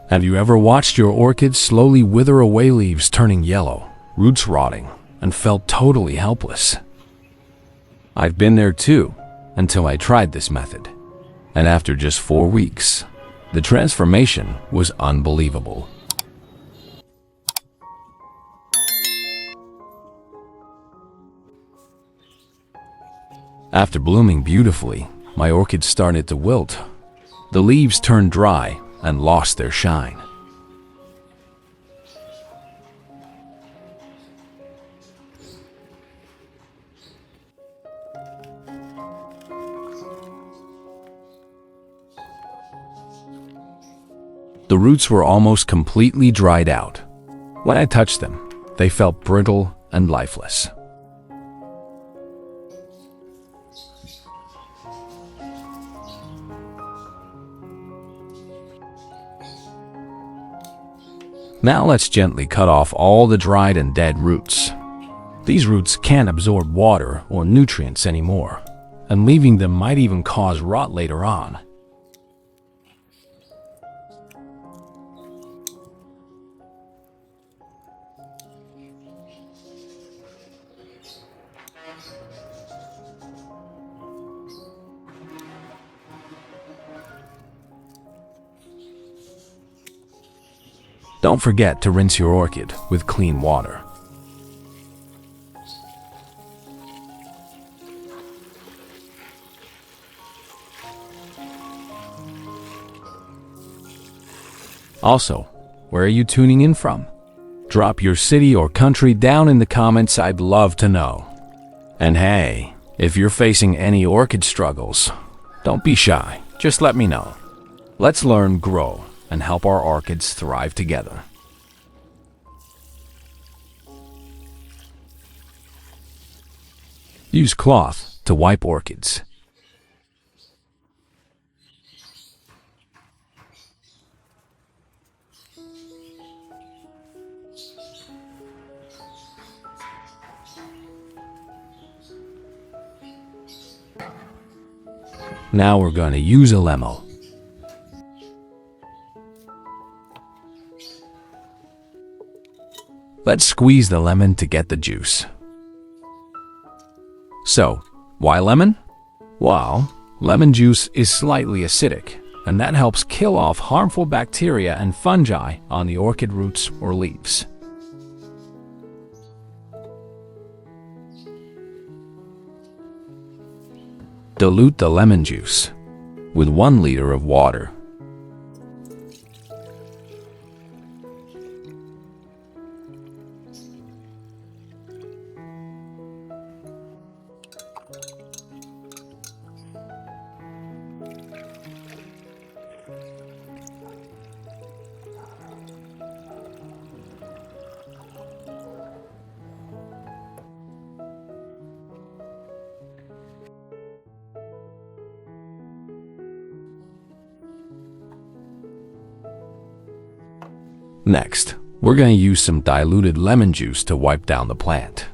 Have you ever watched your orchids slowly wither away, leaves turning yellow, roots rotting, and felt totally helpless? I've been there too, until I tried this method. And after just 4 weeks, the transformation was unbelievable. After blooming beautifully, my orchids started to wilt. The leaves turned dry and lost their shine. The roots were almost completely dried out. When I touched them, they felt brittle and lifeless. Now let's gently cut off all the dried and dead roots. These roots can't absorb water or nutrients anymore, and leaving them might even cause rot later on. Don't forget to rinse your orchid with clean water. Also, where are you tuning in from? Drop your city or country down in the comments, I'd love to know. And hey, if you're facing any orchid struggles, don't be shy, just let me know. Let's learn, grow, and help our orchids thrive together. Use cloth to wipe orchids. Now we're going to use a lemon. Let's squeeze the lemon to get the juice. So, why lemon? Well, lemon juice is slightly acidic, and that helps kill off harmful bacteria and fungi on the orchid roots or leaves. Dilute the lemon juice with 1 liter of water. Next, we're going to use some diluted lemon juice to wipe down the plant.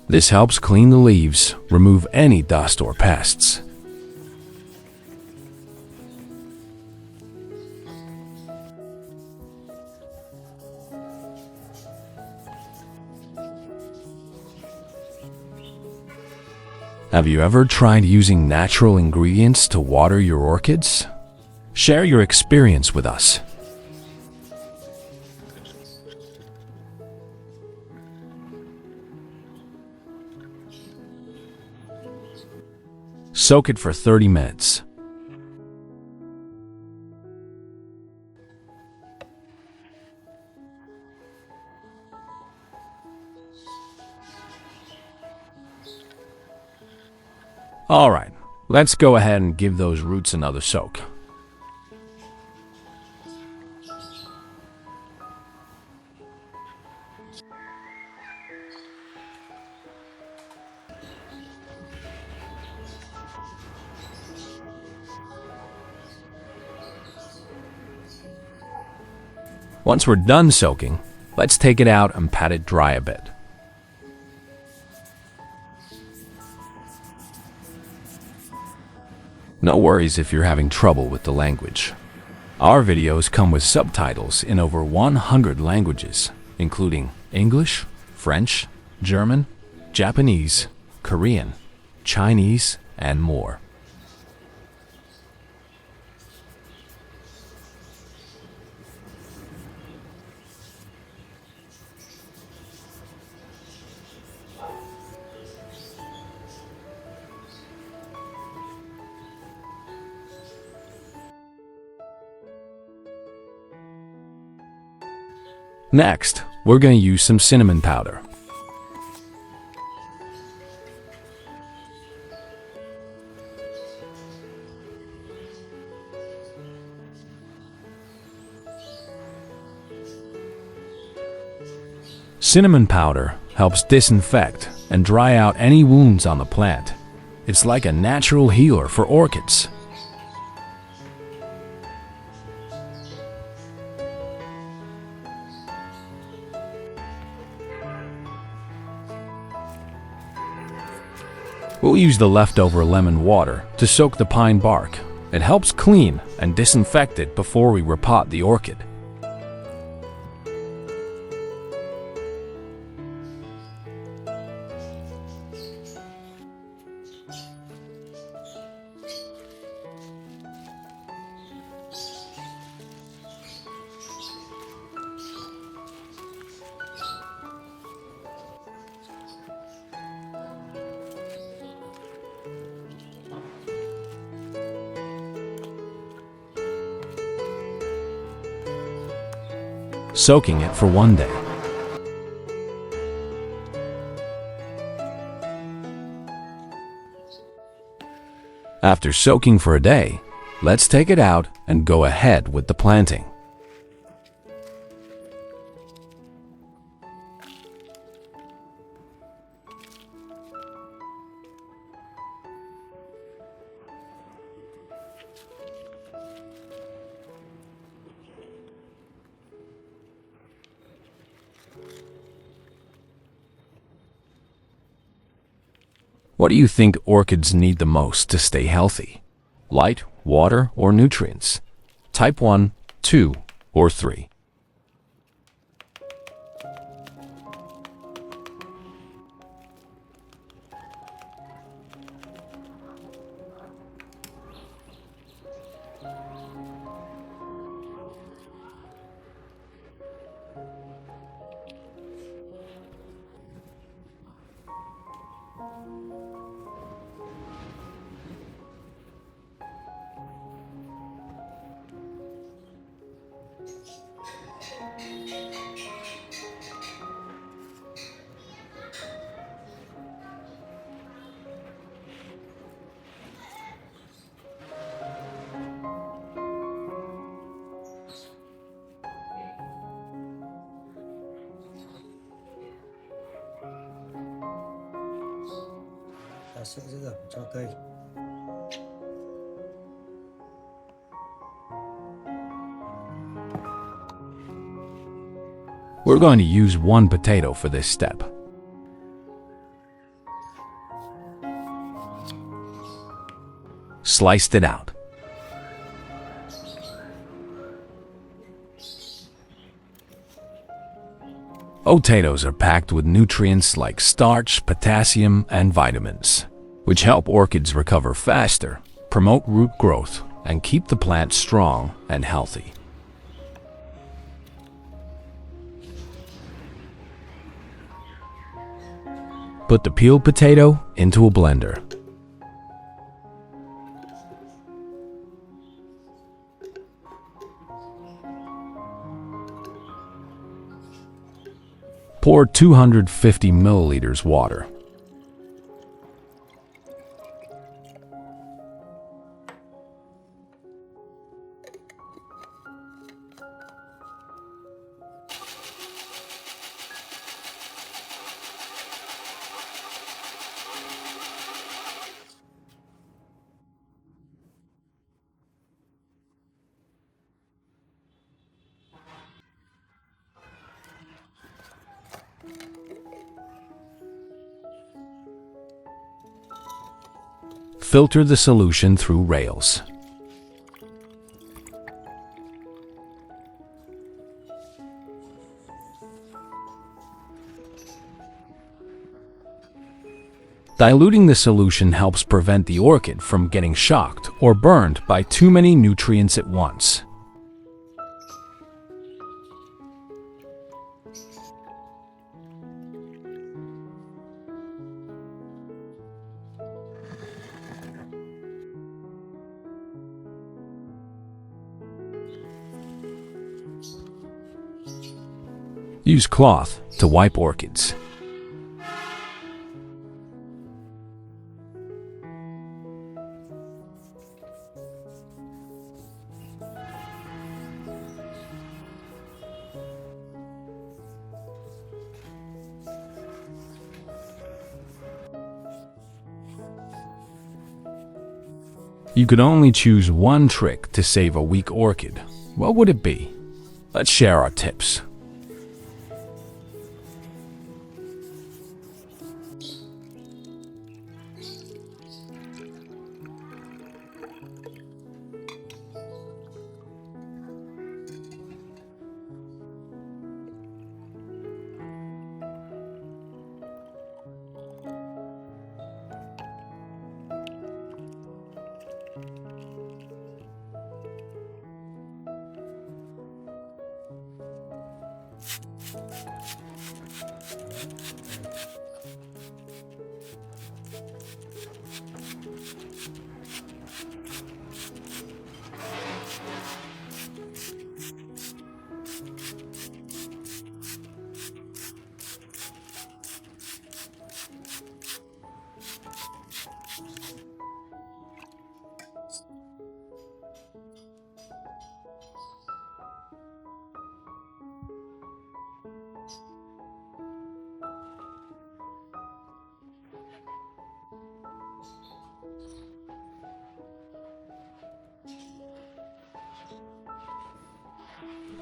This helps clean the leaves, remove any dust or pests. Have you ever tried using natural ingredients to water your orchids? Share your experience with us. Soak it for 30 minutes. All right, let's go ahead and give those roots another soak. Once we're done soaking, let's take it out and pat it dry a bit. No worries if you're having trouble with the language. Our videos come with subtitles in over 100 languages, including English, French, German, Japanese, Korean, Chinese, and more. Next, we're going to use some cinnamon powder. Cinnamon powder helps disinfect and dry out any wounds on the plant. It's like a natural healer for orchids. We'll use the leftover lemon water to soak the pine bark. It helps clean and disinfect it before we repot the orchid. Soaking it for 1 day. After soaking for a day, let's take it out and go ahead with the planting. What do you think orchids need the most to stay healthy? Light, water, or nutrients? Type 1, 2, or 3. Ta sẽ giữ ẩm cho cây. We're going to use 1 potato for this step. Sliced it out. Potatoes are packed with nutrients like starch, potassium, and vitamins, which help orchids recover faster, promote root growth, and keep the plant strong and healthy. Put the peeled potato into a blender. Pour 250 milliliters water. Filter the solution through rails. Diluting the solution helps prevent the orchid from getting shocked or burned by too many nutrients at once. Use cloth to wipe orchids. You could only choose one trick to save a weak orchid. What would it be? Let's share our tips.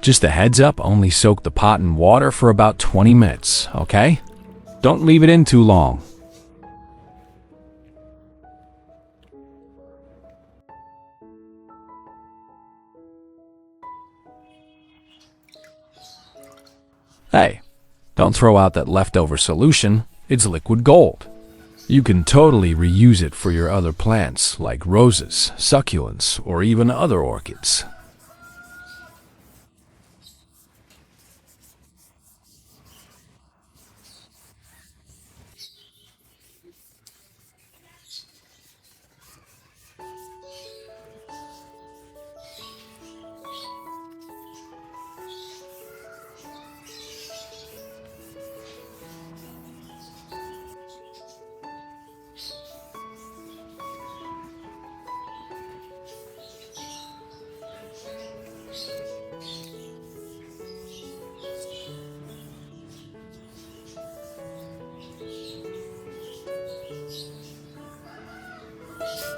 Just a heads up, only soak the pot in water for about 20 minutes, okay? Don't leave it in too long. Hey, don't throw out that leftover solution. It's liquid gold. You can totally reuse it for your other plants like roses, succulents, or even other orchids.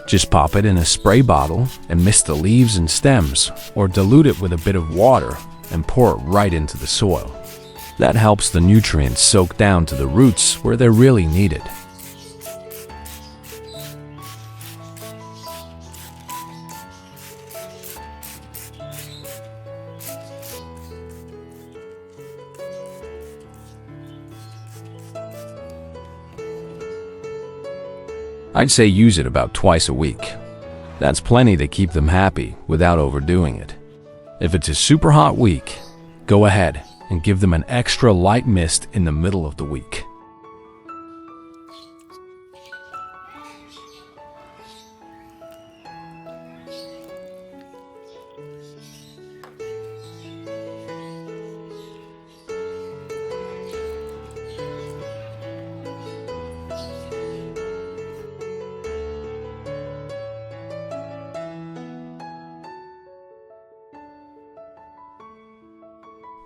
Just pop it in a spray bottle and mist the leaves and stems, or dilute it with a bit of water and pour it right into the soil. That helps the nutrients soak down to the roots where they're really needed. I'd say use it about twice a week. That's plenty to keep them happy without overdoing it. If it's a super hot week, go ahead and give them an extra light mist in the middle of the week.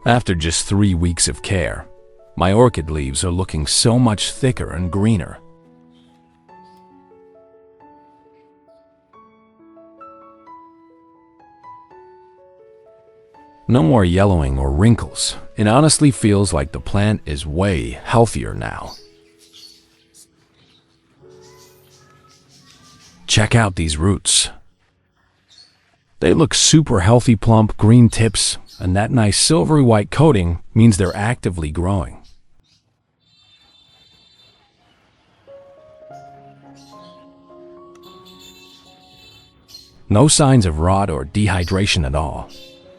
After just 3 weeks of care, my orchid leaves are looking so much thicker and greener. No more yellowing or wrinkles. It honestly feels like the plant is way healthier now. Check out these roots. They look super healthy, plump, green tips, and that nice silvery white coating means they're actively growing. No signs of rot or dehydration at all.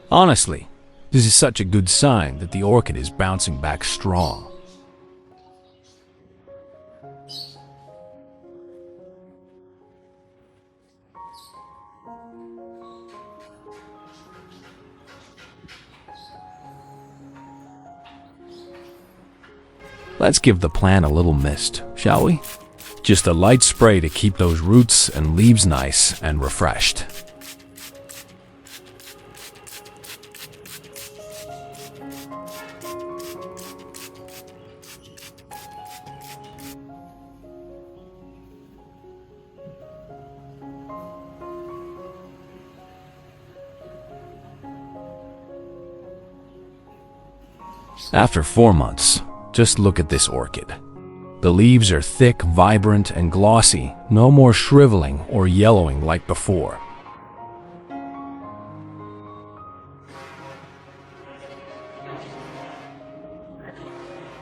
Honestly, this is such a good sign that the orchid is bouncing back strong. Let's give the plant a little mist, shall we? Just a light spray to keep those roots and leaves nice and refreshed. After 4 months, just look at this orchid. The leaves are thick, vibrant, and glossy, no more shriveling or yellowing like before.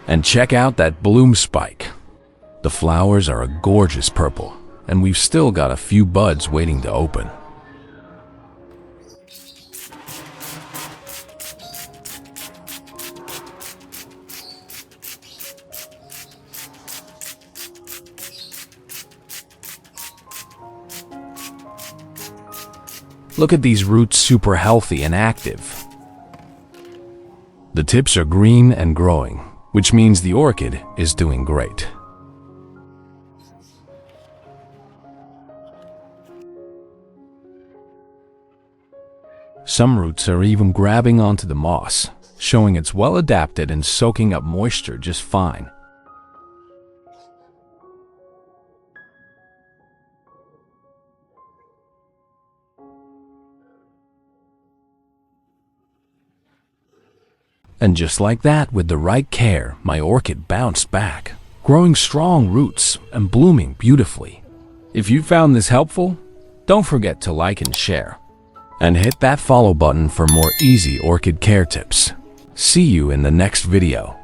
And check out that bloom spike. The flowers are a gorgeous purple, and we've still got a few buds waiting to open. Look at these roots, super healthy and active. The tips are green and growing, which means the orchid is doing great. Some roots are even grabbing onto the moss, showing it's well adapted and soaking up moisture just fine. And just like that, with the right care, my orchid bounced back, growing strong roots and blooming beautifully. If you found this helpful, don't forget to like and share. And hit that follow button for more easy orchid care tips. See you in the next video.